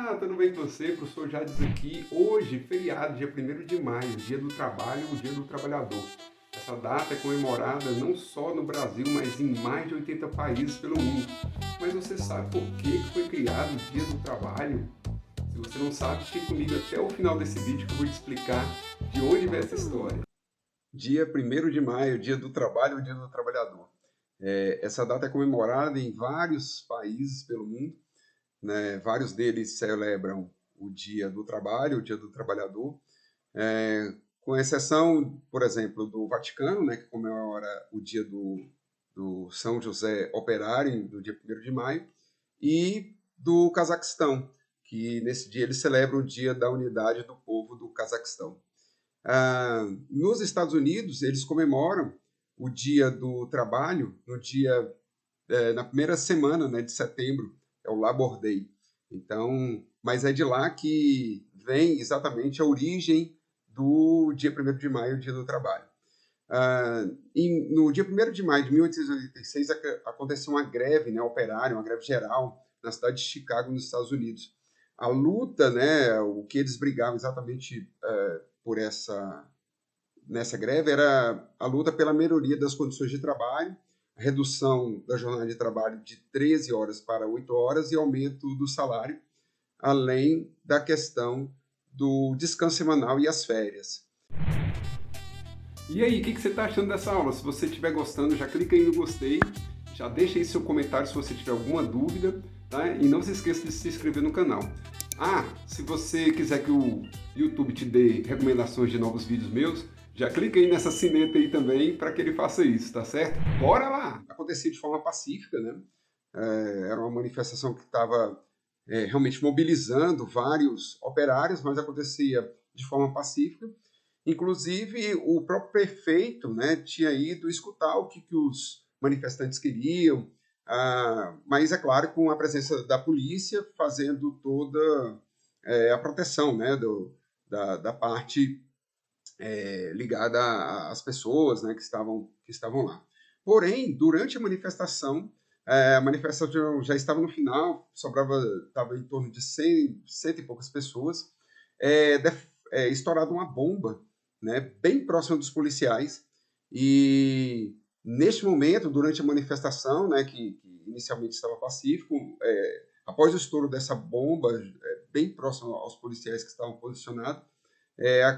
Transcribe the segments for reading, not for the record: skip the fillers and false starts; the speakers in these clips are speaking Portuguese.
Olá, tudo bem com você? Professor Jades aqui. Hoje, feriado, dia 1º de maio, dia do trabalho, o dia do trabalhador. Essa data é comemorada não só no Brasil, mas em mais de 80 países pelo mundo. Mas você sabe por que foi criado o Dia do Trabalho? Se você não sabe, fique comigo até o final desse vídeo que eu vou te explicar de onde vem essa história. Dia 1º de maio, dia do trabalho, o dia do trabalhador. Essa data é comemorada em vários países pelo mundo, né? Vários deles celebram o Dia do Trabalho, o Dia do Trabalhador, com exceção, por exemplo, do Vaticano, né, que comemora o Dia do São José Operário, no dia 1º de maio, e do Cazaquistão, que nesse dia eles celebram o Dia da Unidade do Povo do Cazaquistão. Nos Estados Unidos, eles comemoram o Dia do Trabalho na primeira semana, né, de setembro, é o Labor Day. Então, mas é de lá que vem exatamente a origem do dia 1º de maio, Dia do Trabalho. No dia 1º de maio de 1886 aconteceu uma greve, né, operária, uma greve geral na cidade de Chicago, nos Estados Unidos. A luta, né, o que eles brigavam exatamente nessa greve era a luta pela melhoria das condições de trabalho, a redução da jornada de trabalho de 13 horas para 8 horas e aumento do salário, além da questão do descanso semanal e as férias. E aí, o que você está achando dessa aula? Se você estiver gostando, já clica aí no gostei, já deixa aí seu comentário se você tiver alguma dúvida, tá? E não se esqueça de se inscrever no canal. Se você quiser que o YouTube te dê recomendações de novos vídeos meus, já clica aí nessa sineta aí também para que ele faça isso, tá certo? Bora lá! Acontecia de forma pacífica, né? Era uma manifestação que estava realmente mobilizando vários operários, mas acontecia de forma pacífica. Inclusive, o próprio prefeito, né, tinha ido escutar o que os manifestantes queriam, mas, é claro, com a presença da polícia fazendo toda a proteção, né, da parte ligada às pessoas, né, que estavam lá. Porém, durante a manifestação já estava no final, estava em torno de 100 e poucas pessoas, estourada uma bomba, né, bem próxima dos policiais, e neste momento, durante a manifestação, né, que inicialmente estava pacífico, após o estouro dessa bomba, bem próximo aos policiais que estavam posicionados,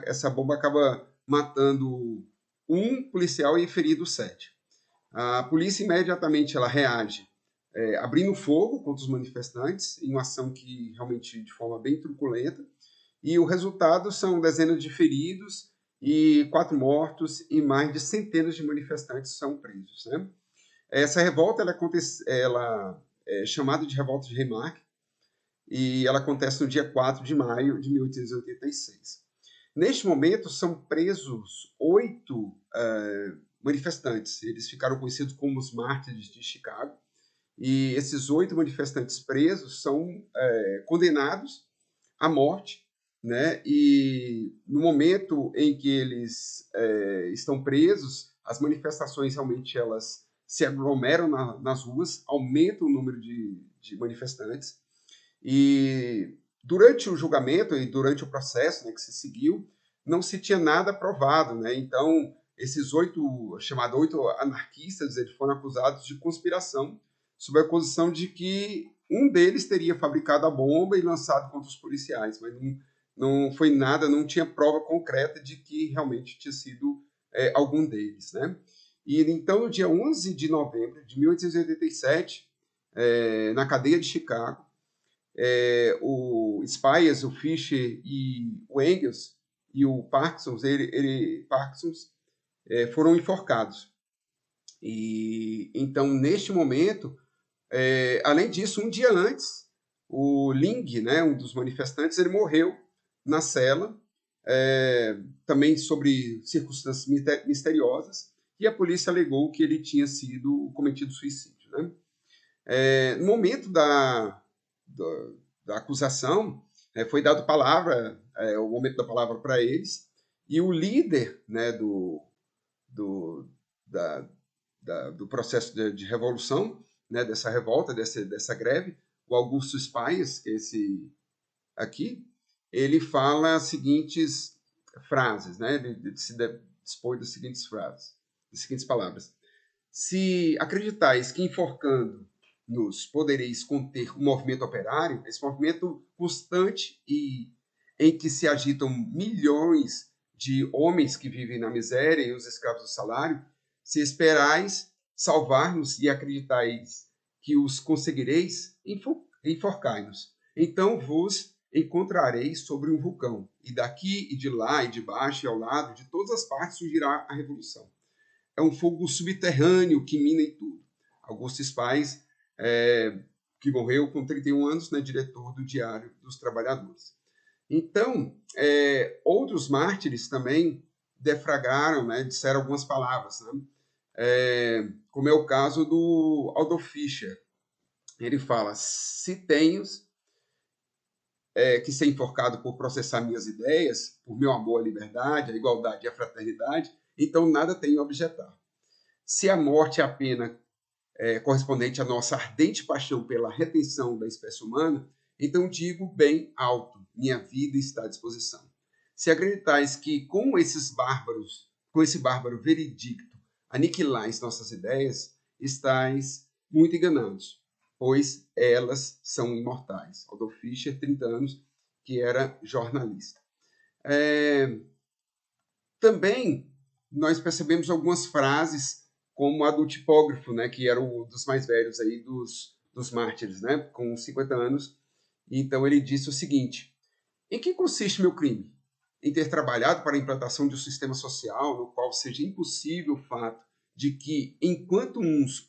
essa bomba acaba matando um policial e ferindo 7. A polícia imediatamente ela reage, abrindo fogo contra os manifestantes, em uma ação que realmente de forma bem truculenta, e o resultado são dezenas de feridos e 4 mortos e mais de centenas de manifestantes são presos, né? Essa revolta ela é chamada de Revolta de Reimark e ela acontece no dia 4 de maio de 1886. Neste momento são presos 8 manifestantes. Eles ficaram conhecidos como os mártires de Chicago. E esses 8 manifestantes presos são condenados à morte, né? E no momento em que eles estão presos, as manifestações realmente elas se aglomeram nas ruas, aumenta o número de manifestantes. E durante o julgamento e durante o processo, né, que se seguiu, não se tinha nada provado, né? Então, esses 8 anarquistas, eles foram acusados de conspiração, sob a acusação de que um deles teria fabricado a bomba e lançado contra os policiais, mas não foi nada, não tinha prova concreta de que realmente tinha sido algum deles, né? E então, no dia 11 de novembro de 1887, na cadeia de Chicago, o Spies, o Fischer e o Engels e o Parsons, Parsons foram enforcados. E então, neste momento, além disso, um dia antes, o Ling, né, um dos manifestantes, ele morreu na cela, também sobre circunstâncias misteriosas, e a polícia alegou que ele tinha sido cometido suicídio, né? No momento da acusação, foi dado o momento da palavra para eles, e o líder, né, do processo de revolução, né, dessa revolta, dessa greve, o Augusto Spies, que é aqui, ele fala as seguintes frases, né? Ele se dispõe das seguintes frases, das seguintes palavras. Se acreditais que enforcando-nos podereis conter o movimento operário, esse movimento constante e em que se agitam milhões de homens que vivem na miséria e os escravos do salário, se esperais salvar-nos e acreditais que os conseguireis, enforcai-nos. Então vos encontrareis sobre um vulcão, e daqui e de lá e de baixo e ao lado, de todas as partes surgirá a revolução. É um fogo subterrâneo que mina em tudo. Augusto Spaes, que morreu com 31 anos, né, diretor do Diário dos Trabalhadores. Então, outros mártires também defragraram, né, disseram algumas palavras, né, como é o caso do Adolf Fischer. Ele fala, se tenho que ser enforcado por processar minhas ideias, por meu amor à liberdade, à igualdade e à fraternidade, então nada tenho a objetar. Se a morte é a pena correspondente à nossa ardente paixão pela retenção da espécie humana, então digo bem alto, minha vida está à disposição. Se acreditais que com esse bárbaro veredicto, aniquilais nossas ideias, estáis muito enganados, pois elas são imortais. Adolf Fischer, 30 anos, que era jornalista. Também nós percebemos algumas frases, como a do tipógrafo, né, que era um dos mais velhos aí dos mártires, né, com 50 anos. Então ele disse o seguinte: em que consiste meu crime? Em ter trabalhado para a implantação de um sistema social no qual seja impossível o fato de que, enquanto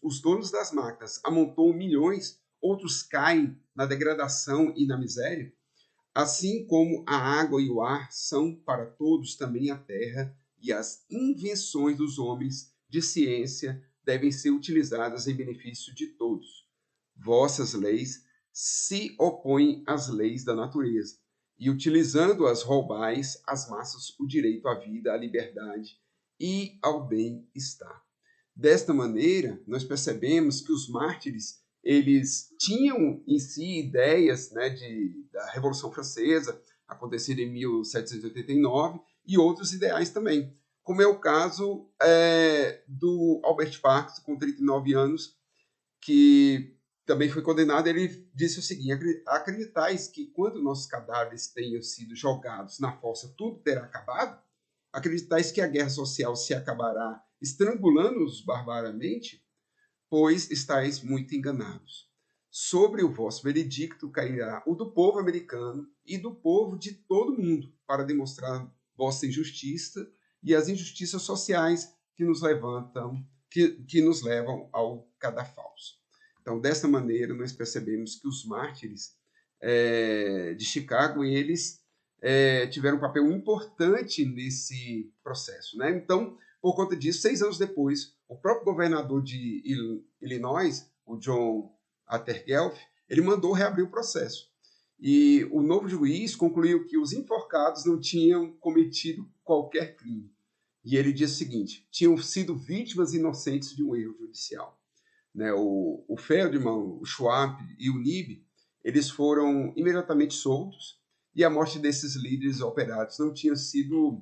os donos das máquinas, amontoam milhões, outros caem na degradação e na miséria? Assim como a água e o ar são para todos também a terra, e as invenções dos homens de ciência devem ser utilizadas em benefício de todos. Vossas leis se opõem às leis da natureza, e utilizando-as roubais às massas o direito à vida, à liberdade e ao bem-estar. Desta maneira, nós percebemos que os mártires eles tinham em si ideias, né, da Revolução Francesa, acontecida em 1789, e outros ideais também, como é o caso do Albert Parks, com 39 anos, que também foi condenado. Ele disse o seguinte: acreditais que quando nossos cadáveres tenham sido jogados na fossa tudo terá acabado? Acreditais que a guerra social se acabará estrangulando-os barbaramente? Pois estáis muito enganados. Sobre o vosso veredicto cairá o do povo americano e do povo de todo o mundo, para demonstrar vossa injustiça e as injustiças sociais que nos nos levam ao cadafalso. Então, dessa maneira, nós percebemos que os mártires de Chicago, eles tiveram um papel importante nesse processo, né? Então, por conta disso, 6 anos depois, o próprio governador de Illinois, o John Attergelf, ele mandou reabrir o processo. E o novo juiz concluiu que os enforcados não tinham cometido qualquer crime. E ele disse o seguinte: tinham sido vítimas inocentes de um erro judicial. Né? O Feldman, o Schwab e o Nib, eles foram imediatamente soltos, e a morte desses líderes operários não tinha sido,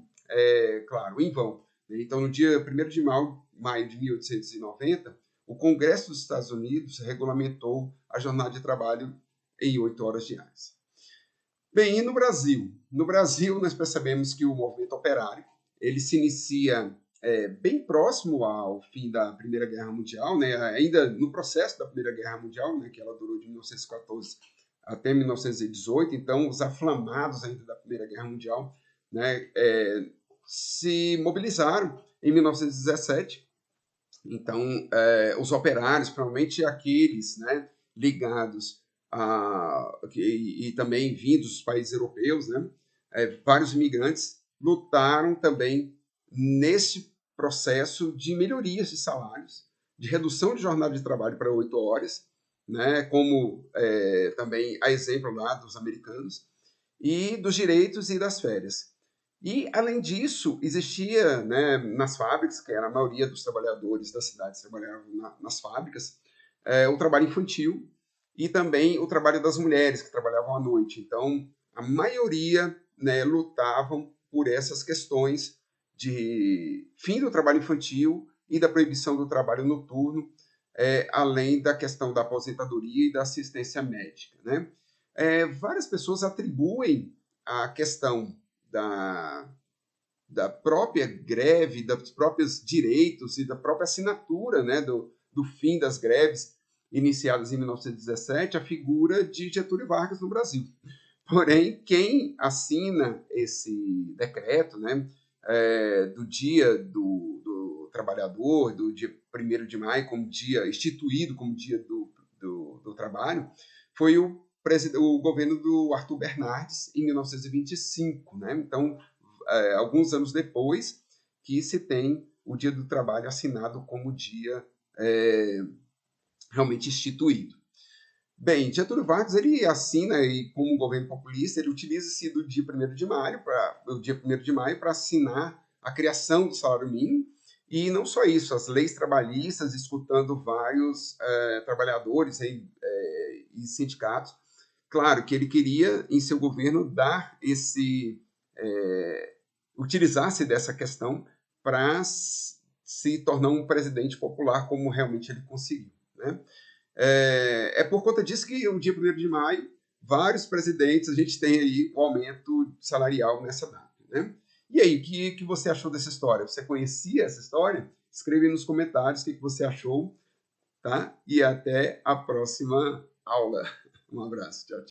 claro, em vão. Então, no dia 1º de maio de 1890, o Congresso dos Estados Unidos regulamentou a jornada de trabalho em 8 horas diárias. Bem, e no Brasil? No Brasil, nós percebemos que o movimento operário ele se inicia bem próximo ao fim da Primeira Guerra Mundial, né? Ainda no processo da Primeira Guerra Mundial, né? Que ela durou de 1914 até 1918. Então, os aflamados ainda da Primeira Guerra Mundial, né? Se mobilizaram em 1917. Então, os operários, provavelmente aqueles, né, ligados e também vindos dos países europeus, né, vários imigrantes lutaram também nesse processo de melhorias de salários, de redução de jornada de trabalho para 8 horas, né, como também a exemplo lá dos americanos, e dos direitos e das férias. E, além disso, existia, né, nas fábricas, que era a maioria dos trabalhadores das cidades trabalhavam nas fábricas, o trabalho infantil e também o trabalho das mulheres, que trabalhavam à noite. Então, a maioria, né, lutavam por essas questões de fim do trabalho infantil e da proibição do trabalho noturno, além da questão da aposentadoria e da assistência médica, né? Várias pessoas atribuem a questão da própria greve, dos próprios direitos e da própria assinatura, né, do fim das greves iniciadas em 1917 a figura de Getúlio Vargas no Brasil. Porém, quem assina esse decreto, né, do dia do trabalhador, do dia 1º de maio, como dia instituído como dia do trabalho, foi o governo do Arthur Bernardes, em 1925. Né? Então, alguns anos depois, que se tem o Dia do Trabalho assinado como dia realmente instituído. Bem, Getúlio Vargas ele assina, e como governo populista, ele utiliza-se do dia 1º de maio para assinar a criação do salário mínimo, e não só isso, as leis trabalhistas, escutando vários trabalhadores e sindicatos. Claro que ele queria, em seu governo, dar utilizar-se dessa questão para se tornar um presidente popular, como realmente ele conseguiu, né? Por conta disso que o dia 1º de maio, vários presidentes, a gente tem aí o aumento salarial nessa data, né? E aí, o que você achou dessa história? Você conhecia essa história? Escreve aí nos comentários o que você achou, tá? E até a próxima aula. Um abraço, tchau, tchau.